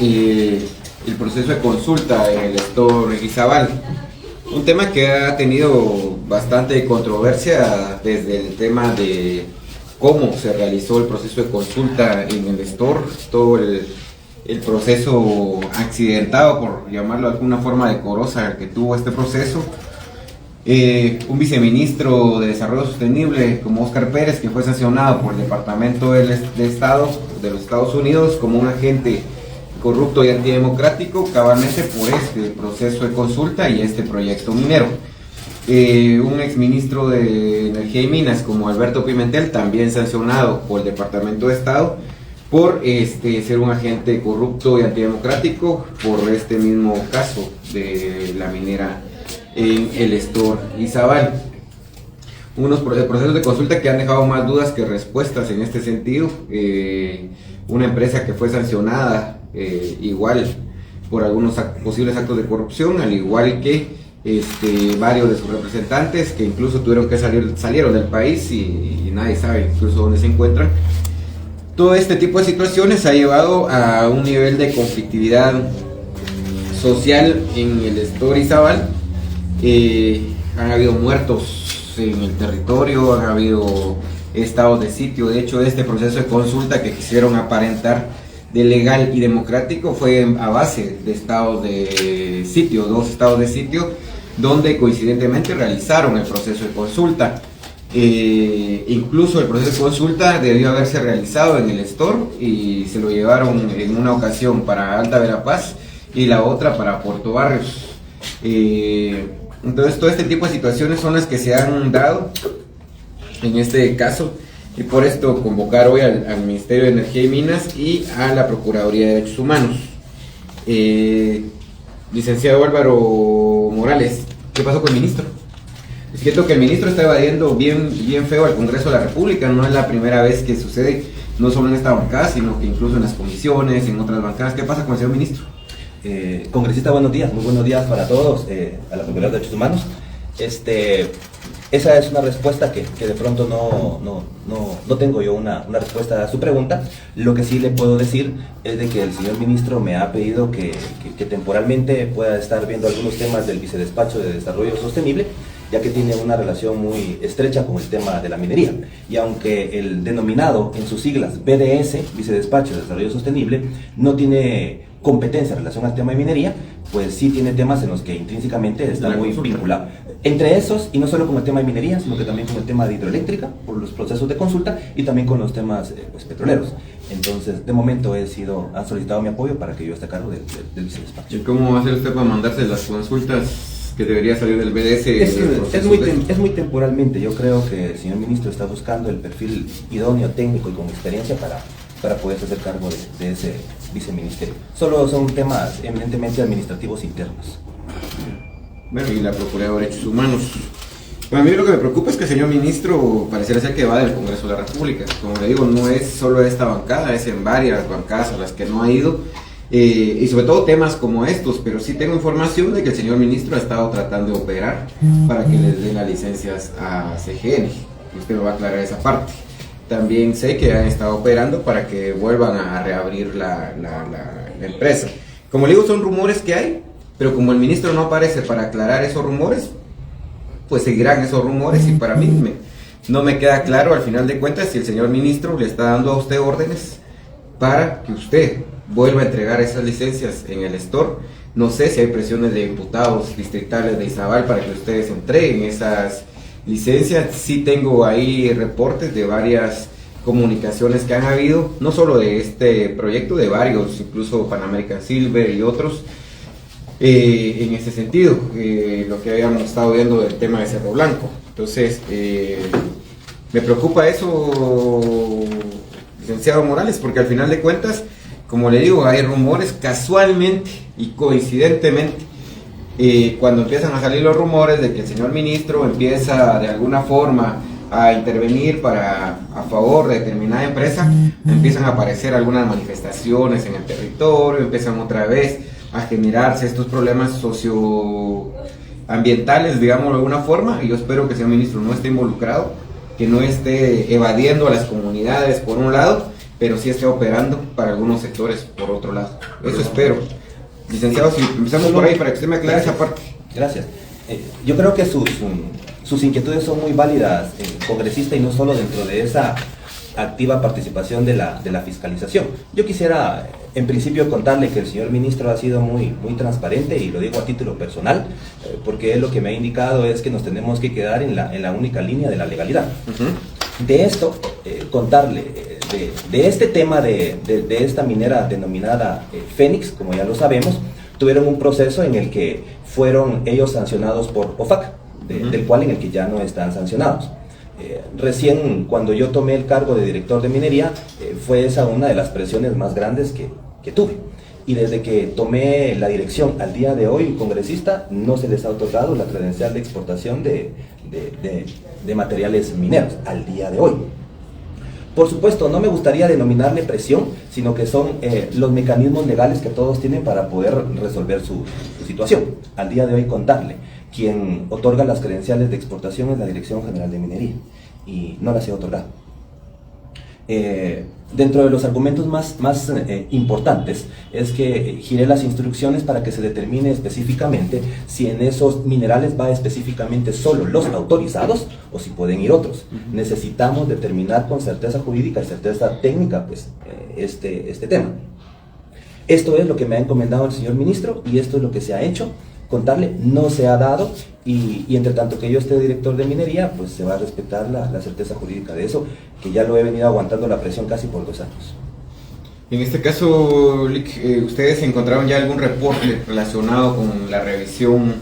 el proceso de consulta en el Estor Izabal. Un tema que ha tenido bastante controversia desde el tema de cómo se realizó el proceso de consulta en el Estor, todo el proceso accidentado, por llamarlo de alguna forma decorosa, que tuvo este proceso. Un viceministro de Desarrollo Sostenible como Óscar Pérez, que fue sancionado por el Departamento de Estado de los Estados Unidos como un agente corrupto y antidemocrático, cabalmente por este proceso de consulta y este proyecto minero. Un exministro de Energía y Minas como Alberto Pimentel, también sancionado por el Departamento de Estado por ser un agente corrupto y antidemocrático por este mismo caso de la minera en el Estor Izabal. Unos procesos de consulta que han dejado más dudas que respuestas en este sentido. Una empresa que fue sancionada igual por algunos posibles actos de corrupción, al igual que varios de sus representantes que incluso tuvieron que salieron del país y nadie sabe incluso dónde se encuentran. Todo este tipo de situaciones ha llevado a un nivel de conflictividad social en el Estor Izabal. Han habido muertos en el territorio, han habido estados de sitio. De hecho, este proceso de consulta que quisieron aparentar de legal y democrático fue a base de estados de sitio, 2 estados de sitio, donde coincidentemente realizaron el proceso de consulta. Incluso el proceso de consulta debió haberse realizado en el Estor y se lo llevaron en una ocasión para Alta Verapaz y la otra para Puerto Barrios. Entonces todo este tipo de situaciones son las que se han dado en este caso, y por esto convocar hoy al Ministerio de Energía y Minas y a la Procuraduría de Derechos Humanos. Licenciado Álvaro Morales, ¿qué pasó con el ministro? Es cierto que el ministro está evadiendo bien feo al Congreso de la República. No es la primera vez que sucede, no solo en esta bancada, sino que incluso en las comisiones, en otras bancadas. ¿Qué pasa con el señor ministro? Congresista, buenos días, muy buenos días para todos, a la Procuraduría de Derechos Humanos. Esa es una respuesta que de pronto no tengo yo una respuesta a su pregunta. Lo que sí le puedo decir es de que el señor ministro me ha pedido que temporalmente pueda estar viendo algunos temas del Vicedespacho de Desarrollo Sostenible, ya que tiene una relación muy estrecha con el tema de la minería. Y aunque el denominado en sus siglas BDS, Vicedespacho de Desarrollo Sostenible, no tiene competencia en relación al tema de minería, pues sí tiene temas en los que intrínsecamente está muy vinculado. Entre esos, y no solo con el tema de minería, sino que también con el tema de hidroeléctrica, por los procesos de consulta, y también con los temas petroleros. Entonces, de momento han solicitado mi apoyo para que yo esté a cargo del vicedespacho. ¿Y cómo va a hacer usted para mandarse las consultas que debería salir del BDS? Es muy temporalmente. Yo creo que el señor ministro está buscando el perfil idóneo, técnico y con experiencia para poderse hacer cargo de ese viceministerio. Solo son temas eminentemente administrativos internos. Bueno, y la Procuraduría de Derechos Humanos. Bueno, a mí lo que me preocupa es que el señor ministro pareciera ser que va del Congreso de la República. Como le digo, no es solo esta bancada, es en varias bancadas a las que no ha ido. Y sobre todo temas como estos, pero sí tengo información de que el señor ministro ha estado tratando de operar para que les den las licencias a CGN. Usted me va a aclarar esa parte. También sé que han estado operando para que vuelvan a reabrir la empresa. Como le digo, son rumores que hay, pero como el ministro no aparece para aclarar esos rumores, pues seguirán esos rumores, y para mí no me queda claro al final de cuentas si el señor ministro le está dando a usted órdenes para que usted vuelva a entregar esas licencias en el Estor. No sé si hay presiones de diputados distritales de Izabal para que ustedes entreguen esas licencias. Sí tengo ahí reportes de varias comunicaciones que han habido, no solo de este proyecto, de varios, incluso Pan American Silver y otros, en ese sentido, lo que habíamos estado viendo del tema de Cerro Blanco. Entonces, me preocupa eso, licenciado Morales, porque al final de cuentas, como le digo, hay rumores casualmente y coincidentemente. Cuando empiezan a salir los rumores de que el señor ministro empieza de alguna forma a intervenir a favor de determinada empresa, empiezan a aparecer algunas manifestaciones en el territorio, empiezan otra vez a generarse estos problemas socioambientales, digámoslo de alguna forma, y yo espero que el señor ministro no esté involucrado, que no esté evadiendo a las comunidades por un lado, pero sí está operando para algunos sectores por otro lado. Eso espero. Licenciado, si empezamos por ahí para que usted me aclare esa parte. Gracias. Yo creo que sus inquietudes son muy válidas, congresista, y no solo dentro de esa activa participación de la fiscalización. Yo quisiera, en principio, contarle que el señor ministro ha sido muy transparente, y lo digo a título personal, porque él lo que me ha indicado es que nos tenemos que quedar en la única línea de la legalidad. De esto, contarle, de este tema de esta minera denominada Fénix, como ya lo sabemos, tuvieron un proceso en el que fueron ellos sancionados por OFAC, del cual en el que ya no están sancionados. Recién cuando yo tomé el cargo de director de minería, fue esa una de las presiones más grandes que tuve. Y desde que tomé la dirección al día de hoy, congresista, no se les ha otorgado la credencial de exportación de materiales mineros, al día de hoy. Por supuesto, no me gustaría denominarle presión, sino que son los mecanismos legales que todos tienen para poder resolver su situación. Al día de hoy, contarle, quien otorga las credenciales de exportación es la Dirección General de Minería, y no las he otorgado. Dentro de los argumentos más importantes es que giré las instrucciones para que se determine específicamente si en esos minerales va específicamente solo los autorizados o si pueden ir otros. Necesitamos determinar con certeza jurídica y certeza técnica, pues, este tema. Esto es lo que me ha encomendado el señor ministro, y esto es lo que se ha hecho. Contarle, no se ha dado, y entre tanto que yo esté director de minería, pues se va a respetar la certeza jurídica de eso, que ya lo he venido aguantando la presión casi por 2 años. En este caso, Lic, ¿ustedes encontraron ya algún reporte relacionado con la revisión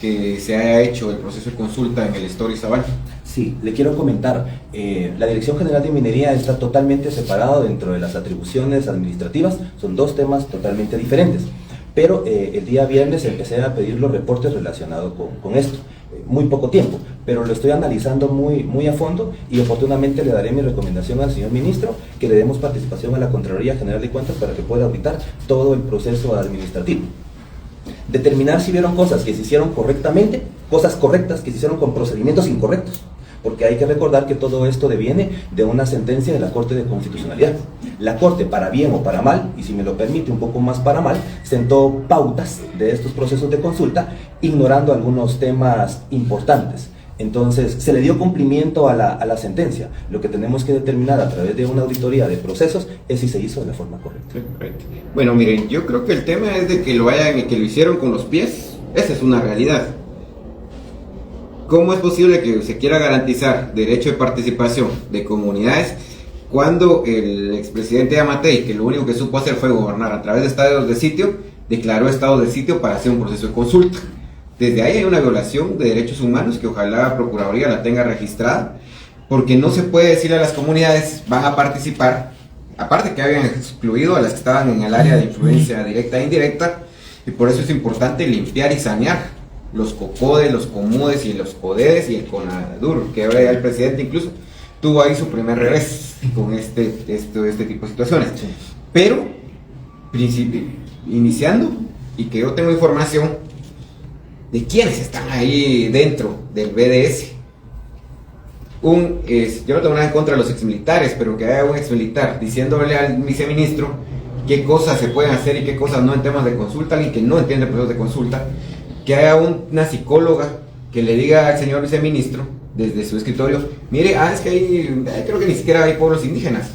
que se haya hecho del proceso de consulta en el Estor Izabal? Sí, le quiero comentar, la Dirección General de Minería está totalmente separada dentro de las atribuciones administrativas, son 2 temas totalmente diferentes. Pero el día viernes empecé a pedir los reportes relacionados con esto. Muy poco tiempo, pero lo estoy analizando muy a fondo, y oportunamente le daré mi recomendación al señor ministro que le demos participación a la Contraloría General de Cuentas para que pueda auditar todo el proceso administrativo. Determinar si vieron cosas que se hicieron correctamente, cosas correctas que se hicieron con procedimientos incorrectos. Porque hay que recordar que todo esto deviene de una sentencia de la Corte de Constitucionalidad. La Corte, para bien o para mal, y si me lo permite un poco más para mal, sentó pautas de estos procesos de consulta, ignorando algunos temas importantes. Entonces, se le dio cumplimiento a la sentencia. Lo que tenemos que determinar a través de una auditoría de procesos es si se hizo de la forma correcta. Bueno, miren, yo creo que el tema es de que lo hicieron con los pies. Esa es una realidad. ¿Cómo es posible que se quiera garantizar derecho de participación de comunidades cuando el expresidente Yamatei, que lo único que supo hacer fue gobernar a través de estados de sitio, declaró estado de sitio para hacer un proceso de consulta? Desde ahí hay una violación de derechos humanos que ojalá la Procuraduría la tenga registrada, porque no se puede decirle a las comunidades van a participar, aparte que habían excluido a las que estaban en el área de influencia directa e indirecta, y por eso es importante limpiar y sanear los COCODES, los COMUDES y los CODEDES y el CONADUR, que ahora ya el presidente incluso tuvo ahí su primer revés con este tipo de situaciones. Sí. Pero, iniciando, y que yo tengo información de quienes están ahí dentro del BDS, yo no tengo nada en contra de los exmilitares, pero que haya un exmilitar diciéndole al viceministro qué cosas se pueden hacer y qué cosas no en temas de consulta, alguien que no entiende procesos de consulta, que haya una psicóloga que le diga al señor viceministro desde su escritorio, mire, es que ahí creo que ni siquiera hay pueblos indígenas.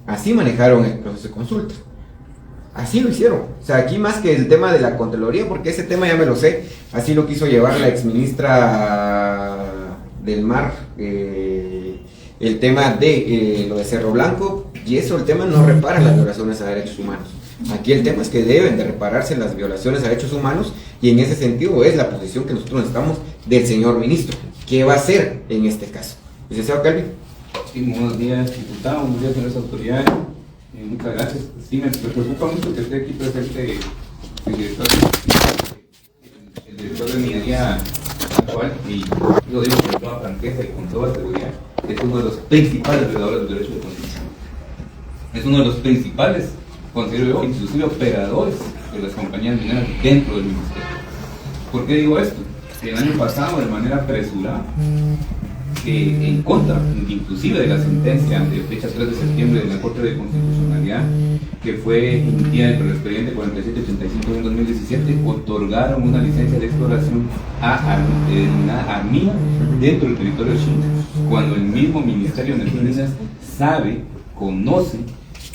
Así manejaron el proceso de consulta. Así lo hicieron. O sea, aquí más que el tema de la Contraloría, porque ese tema ya me lo sé, así lo quiso llevar la exministra del Mar, el tema de lo de Cerro Blanco, y eso, el tema no repara las violaciones a derechos humanos. Aquí el tema es que deben de repararse las violaciones a derechos humanos, y en ese sentido es la posición que nosotros necesitamos del señor ministro. ¿Qué va a hacer en este caso? Licenciado Calvi. Sí, buenos días, diputado, buenos días, señores autoridades. Muchas gracias. Sí, me preocupa mucho que esté aquí presente el director de minería actual, y lo digo con toda franqueza y con toda seguridad, es uno de los principales violadores del derecho de consulta. Es uno de los principales, considero yo, inclusive operadores de las compañías mineras dentro del ministerio. ¿Por qué digo esto? El año pasado, de manera apresurada, en contra, inclusive de la sentencia de fecha 3 de septiembre de la Corte de Constitucionalidad, que fue emitida por el expediente 4785 en 2017, otorgaron una licencia de exploración a ARMIA dentro del territorio Xinca, cuando el mismo Ministerio de Energía sabe, conoce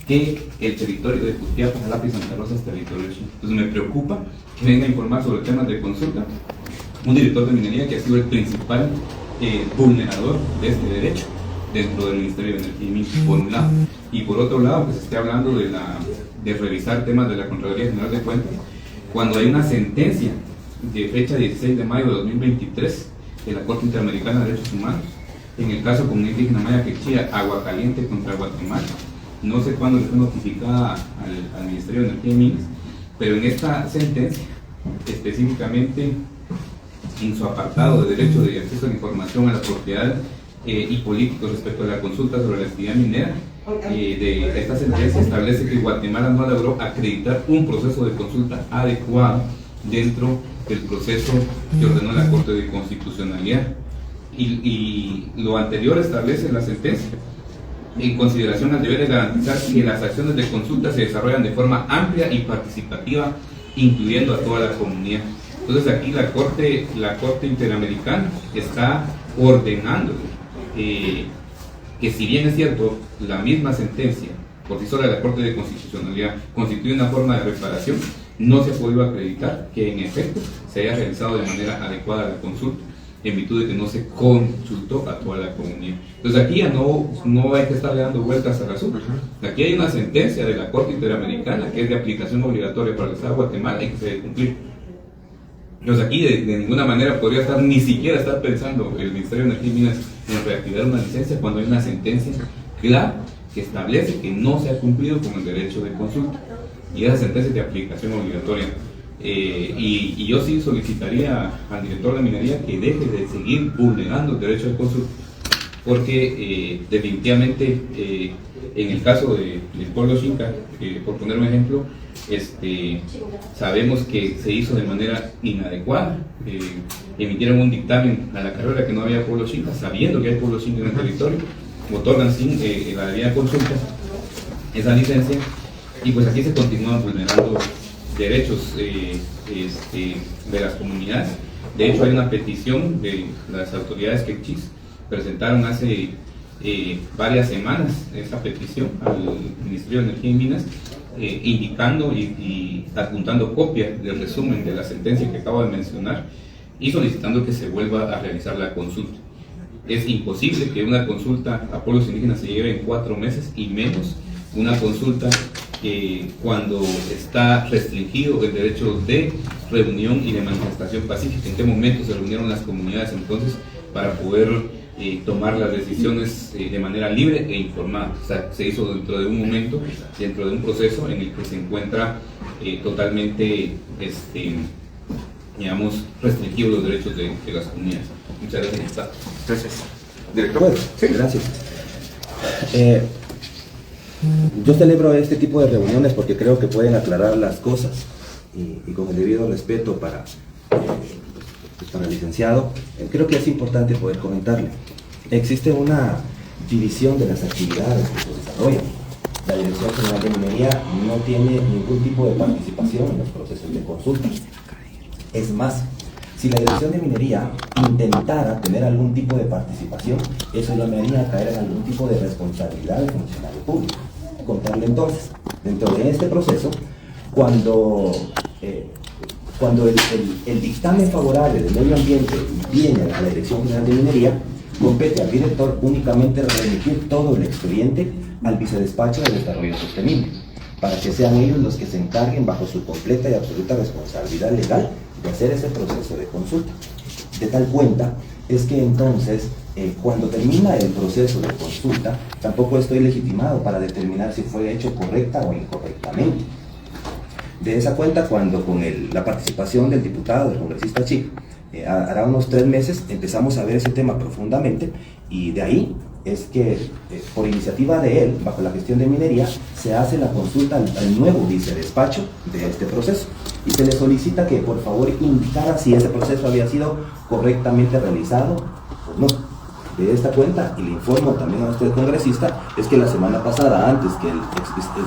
que el territorio de Jutiapa, Jalapa y Santa Rosa es territorio Xinca. Entonces me preocupa que venga a informar sobre temas de consulta un director de minería que ha sido el principal vulnerador de este derecho dentro del Ministerio de Energía y Minas, por un lado, y por otro lado que se esté hablando de revisar temas de la Contraloría General de Cuentas cuando hay una sentencia de fecha 16 de mayo de 2023 de la Corte Interamericana de Derechos Humanos en el caso comunidad indígena maya quechía Agua Caliente contra Guatemala. No sé cuándo le fue notificada al Ministerio de Energía y Minas, pero en esta sentencia específicamente en su apartado de derecho de acceso a la información a la propiedad y políticos respecto a la consulta sobre la actividad minera, de esta sentencia establece que Guatemala no logró acreditar un proceso de consulta adecuado dentro del proceso que ordenó la Corte de Constitucionalidad. Y lo anterior establece la sentencia en consideración al deber de garantizar que las acciones de consulta se desarrollan de forma amplia y participativa, incluyendo a toda la comunidad. Entonces aquí la Corte Interamericana está ordenando que si bien es cierto, la misma sentencia por sí sola de la Corte de Constitucionalidad constituye una forma de reparación, no se ha podido acreditar que en efecto se haya realizado de manera adecuada la consulta, en virtud de que no se consultó a toda la comunidad. Entonces aquí ya no hay que estarle dando vueltas al asunto. Aquí hay una sentencia de la Corte Interamericana que es de aplicación obligatoria para el Estado de Guatemala y que se debe cumplir. Entonces aquí de ninguna manera podría ni siquiera estar pensando el Ministerio de Energía y Minas en reactivar una licencia cuando hay una sentencia clara que establece que no se ha cumplido con el derecho de consulta. Y esa sentencia es de aplicación obligatoria. Y yo sí solicitaría al director de minería que deje de seguir vulnerando el derecho de consulta, porque definitivamente en el caso del pueblo Xinca, por poner un ejemplo, sabemos que se hizo de manera inadecuada. Emitieron un dictamen a la carrera que no había pueblo Xinca, sabiendo que hay pueblo Xinca en el territorio, otorgan sin la debida consulta esa licencia, y pues aquí se continúan vulnerando derechos de las comunidades. De hecho hay una petición de las autoridades quechís, presentaron hace varias semanas esa petición al Ministerio de Energía y Minas, indicando y adjuntando copia del resumen de la sentencia que acabo de mencionar y solicitando que se vuelva a realizar la consulta. Es imposible que una consulta a pueblos indígenas se lleve en 4 meses, y menos una consulta cuando está restringido el derecho de reunión y de manifestación pacífica. ¿En qué momento se reunieron las comunidades entonces para poder tomar las decisiones de manera libre e informada? O sea, se hizo dentro de un momento, dentro de un proceso en el que se encuentra totalmente, digamos, restringidos los derechos de las comunidades. Muchas gracias. Gracias. Director. Bueno, sí, gracias. Yo celebro este tipo de reuniones porque creo que pueden aclarar las cosas y con el debido respeto para el licenciado, creo que es importante poder comentarle. Existe una división de las actividades que se desarrollan. La Dirección General de Minería no tiene ningún tipo de participación en los procesos de consulta. Es más, si la Dirección de Minería intentara tener algún tipo de participación, eso llamaría a caer en algún tipo de responsabilidad del funcionario público. Contarle entonces, dentro de este proceso, cuando el dictamen favorable del medio ambiente viene a la Dirección General de Minería, compete al director únicamente remitir todo el expediente al vicedespacho de Desarrollo Sostenible, para que sean ellos los que se encarguen bajo su completa y absoluta responsabilidad legal de hacer ese proceso de consulta. De tal cuenta es que entonces, cuando termina el proceso de consulta, tampoco estoy legitimado para determinar si fue hecho correcta o incorrectamente. De esa cuenta, cuando con la participación del diputado, del congresista Chico, hará unos 3 meses, empezamos a ver ese tema profundamente, y de ahí es que, por iniciativa de él, bajo la gestión de minería, se hace la consulta al nuevo vicedespacho de este proceso, y se le solicita que por favor indicara si ese proceso había sido correctamente realizado o no. de esta cuenta, y le informo también a usted, congresista, es que la semana pasada, antes que el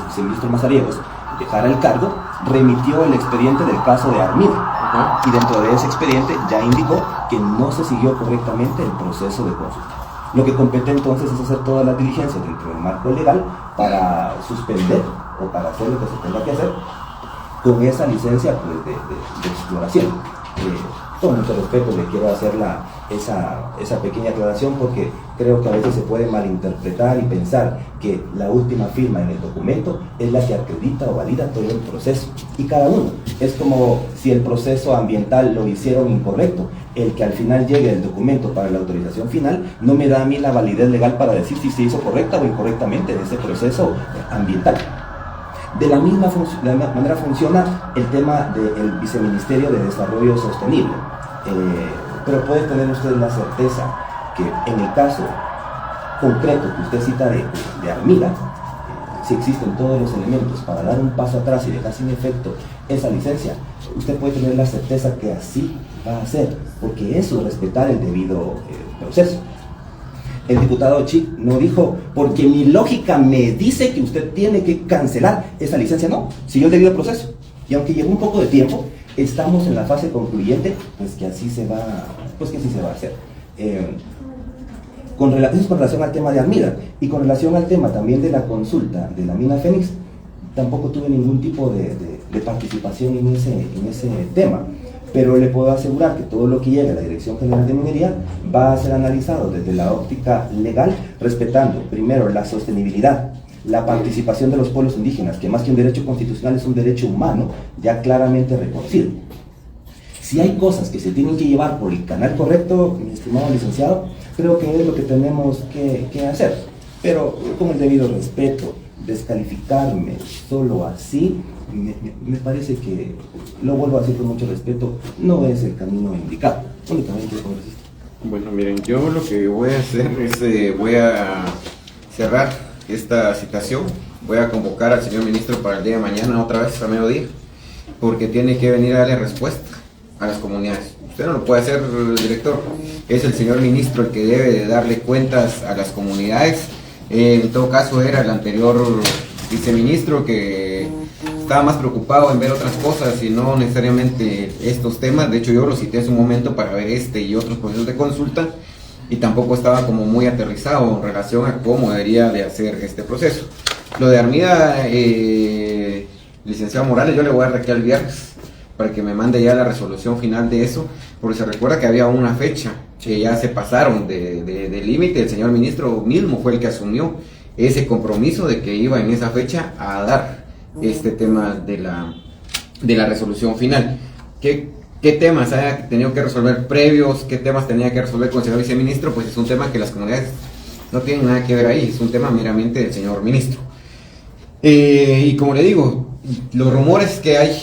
exministro Mazariegos dejara el cargo, remitió el expediente del caso de Armida. Y dentro de ese expediente ya indicó que no se siguió correctamente el proceso de consulta. Lo que compete entonces es hacer todas las diligencias dentro del marco legal para suspender o para hacer lo que se tenga que hacer con esa licencia pues, de exploración. Con mucho respeto le quiero hacer esa pequeña aclaración, porque creo que a veces se puede malinterpretar y pensar que la última firma en el documento es la que acredita o valida todo el proceso, y cada uno. Es como si el proceso ambiental lo hicieron incorrecto, el que al final llegue el documento para la autorización final no me da a mí la validez legal para decir si se hizo correcta o incorrectamente en ese proceso ambiental. De la misma manera funciona el tema del Viceministerio de Desarrollo Sostenible. Pero puede tener usted la certeza que en el caso concreto que usted cita de Armida, si existen todos los elementos para dar un paso atrás y dejar sin efecto esa licencia, usted puede tener la certeza que así va a ser, porque eso es respetar el debido proceso. El diputado Chic no dijo, porque mi lógica me dice que usted tiene que cancelar esa licencia. No, siguió el debido proceso. Y aunque llevó un poco de tiempo, estamos en la fase concluyente, pues que así se va a hacer. Eso es con relación al tema de Armida. Y con relación al tema también de la consulta de la mina Fénix, tampoco tuve ningún tipo de participación en ese tema. Pero le puedo asegurar que todo lo que llegue a la Dirección General de Minería va a ser analizado desde la óptica legal, respetando primero la sostenibilidad, la participación de los pueblos indígenas, que más que un derecho constitucional es un derecho humano, ya claramente reconocido. Si hay cosas que se tienen que llevar por el canal correcto, mi estimado licenciado, creo que es lo que tenemos que hacer. Pero con el debido respeto, descalificarme solo así, me parece que, lo vuelvo a decir con mucho respeto, no es el camino indicado. Únicamente, congresista. Bueno, miren, yo lo que voy a hacer es, voy a cerrar esta citación, voy a convocar al señor ministro para el día de mañana otra vez a mediodía, porque tiene que venir a darle respuesta a las comunidades. Usted no lo puede hacer, director, es el señor ministro el que debe de darle cuentas a las comunidades. En todo caso era el anterior viceministro que estaba más preocupado en ver otras cosas y no necesariamente estos temas. De hecho, yo lo cité en su momento para ver este y otros procesos de consulta, y tampoco estaba como muy aterrizado en relación a cómo debería de hacer este proceso. Lo de Armida, licenciado Morales, yo le voy a dar aquí al viernes para que me mande ya la resolución final de eso, porque se recuerda que había una fecha que ya se pasaron de límite. El señor ministro mismo fue el que asumió ese compromiso de que iba en esa fecha a dar este tema de la resolución final. ¿Qué temas haya tenido que resolver previos? ¿Qué temas tenía que resolver con el señor viceministro? Pues es un tema que las comunidades no tienen nada que ver ahí, es un tema meramente del señor ministro. Y como le digo, los rumores que hay,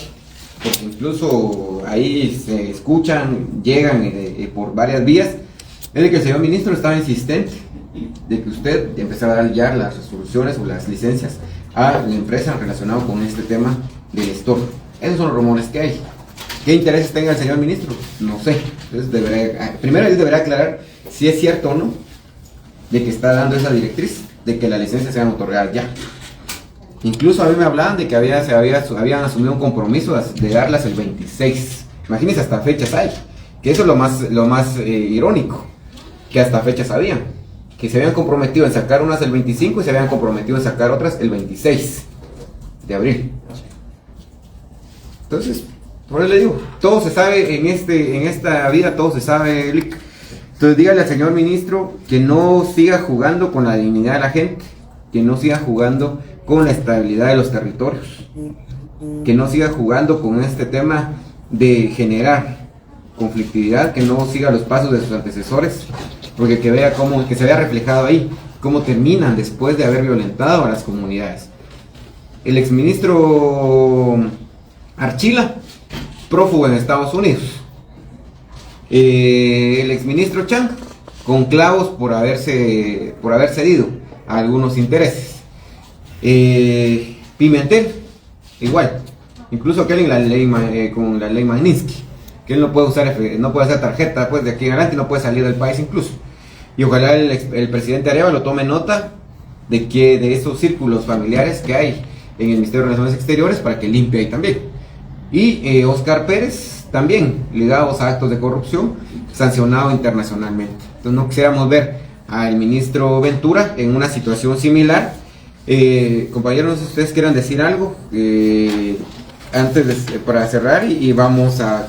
porque incluso ahí se escuchan, llegan por varias vías, es de que el señor ministro estaba insistente de que usted empezara a dar ya las resoluciones o las licencias a la empresa relacionado con este tema del store. Esos son los rumores que hay. ¿Qué intereses tenga el señor ministro? No sé. Entonces primero él deberá aclarar si es cierto o no de que está dando esa directriz de que las licencias sean otorgadas ya. Incluso a mí me hablaban de que habían asumido un compromiso de darlas el 26. Imagínense, hasta fechas hay. Que eso es lo más irónico, que hasta fechas habían. Que se habían comprometido en sacar unas el 25 y se habían comprometido en sacar otras el 26 de abril. Entonces, por eso le digo, todo se sabe en esta vida, todo se sabe, Lick. Entonces dígale al señor ministro que no siga jugando con la dignidad de la gente, que no siga jugando con la estabilidad de los territorios, que no siga jugando con este tema de generar conflictividad, que no siga los pasos de sus antecesores, porque que se vea reflejado ahí cómo terminan después de haber violentado a las comunidades. El exministro Archila, prófugo en Estados Unidos. El exministro Chang, con clavos por haber cedido a algunos intereses. Pimentel, igual, incluso aquel en la ley con la ley Magnitsky, que él no puede hacer tarjeta pues de aquí en adelante, no puede salir del país incluso. Y ojalá el presidente Arévalo tome nota de esos círculos familiares que hay en el Ministerio de Relaciones Exteriores para que limpie ahí también. Y Oscar Pérez también, ligados a actos de corrupción, sancionado internacionalmente. Entonces no quisiéramos ver al ministro Ventura en una situación similar. Compañeros, no sé si ustedes quieran decir algo antes para cerrar y vamos a...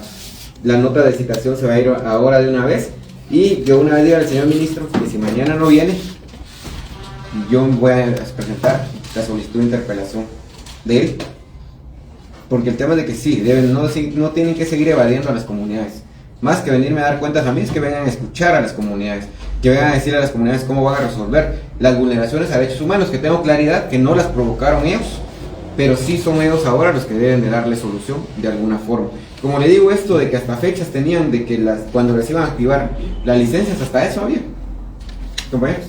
La nota de citación se va a ir ahora de una vez. Y yo una vez digo al señor ministro que si mañana no viene, yo voy a presentar la solicitud de interpelación de él. Porque el tema es de que sí, no tienen que seguir evadiendo a las comunidades. Más que venirme a dar cuentas a mí, es que vengan a escuchar a las comunidades. Que vengan a decir a las comunidades cómo van a resolver las vulneraciones a derechos humanos, que tengo claridad que no las provocaron ellos, pero sí son ellos ahora los que deben de darle solución de alguna forma. Como le digo esto de que hasta fechas tenían de que cuando les iban a activar las licencias, hasta eso había. Compañeros.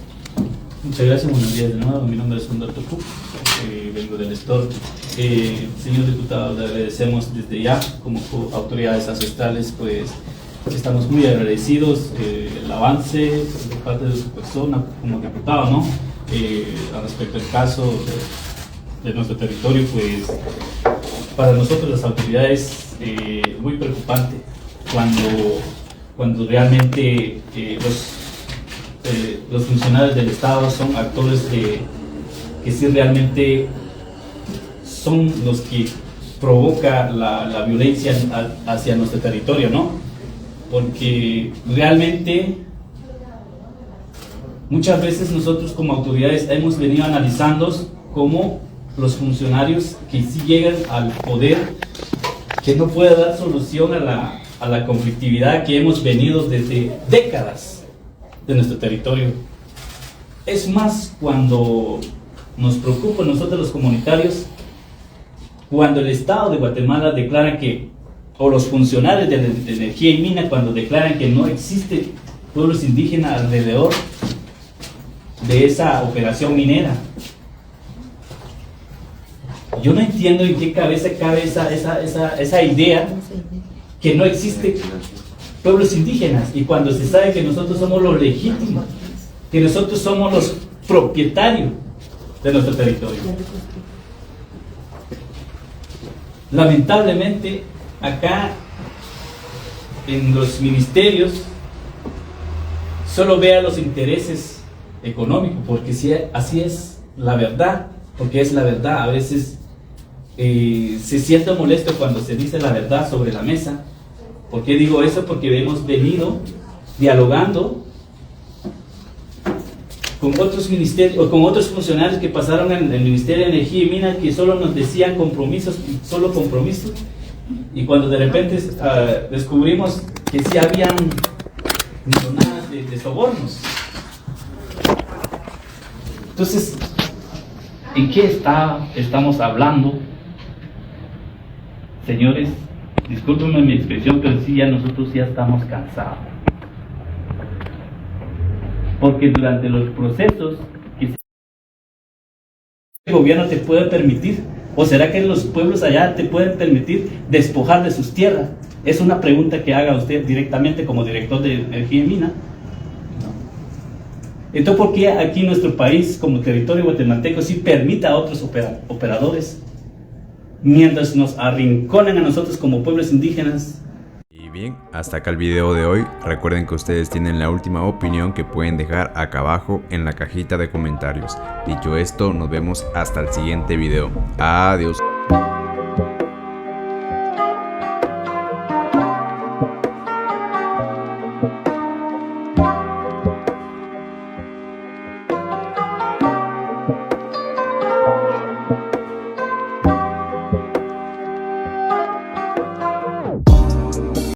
Muchas gracias, buenos días de nuevo. Mi nombre es Humberto Cook, vengo del STOR. Señor diputado, le agradecemos desde ya como autoridades ancestrales, pues estamos muy agradecidos el avance de parte de su persona como diputado, ¿no? Respecto al caso de nuestro territorio, pues para nosotros las autoridades muy preocupante cuando realmente los funcionarios del Estado son actores que sí realmente son los que provoca la violencia hacia nuestro territorio, ¿no? Porque realmente muchas veces nosotros como autoridades hemos venido analizando cómo los funcionarios que sí llegan al poder, que no puede dar solución a la conflictividad que hemos venido desde décadas de nuestro territorio. Es más, cuando nos preocupa a nosotros los comunitarios, cuando el Estado de Guatemala declara que, o los funcionarios de energía y mina, cuando declaran que no existe pueblos indígenas alrededor de esa operación minera. Yo no entiendo en qué cabeza cabe esa idea que no existe pueblos indígenas, y cuando se sabe que nosotros somos los legítimos, que nosotros somos los propietarios de nuestro territorio. Lamentablemente, acá en los ministerios solo vea los intereses económicos, porque si así es la verdad, porque es la verdad. A veces se siente molesto cuando se dice la verdad sobre la mesa. ¿Por qué digo eso? Porque hemos venido dialogando con otros ministerios o con otros funcionarios que pasaron en el Ministerio de Energía y Minas, que solo nos decían compromisos, solo compromisos, y cuando de repente descubrimos que sí habían millonadas de sobornos. Entonces, ¿en qué estamos hablando? Señores, discúlpenme mi expresión, pero sí, nosotros ya estamos cansados. Porque durante los procesos que el gobierno te puede permitir, ¿o será que los pueblos allá te pueden permitir despojar de sus tierras? Es una pregunta que haga usted directamente como director de Energía y Mina. No. Entonces, ¿por qué aquí en nuestro país, como territorio guatemalteco, sí permite a otros operadores, mientras nos arrinconan a nosotros como pueblos indígenas? Y bien, hasta acá el video de hoy. Recuerden que ustedes tienen la última opinión que pueden dejar acá abajo en la cajita de comentarios. Dicho esto, nos vemos hasta el siguiente video. Adiós.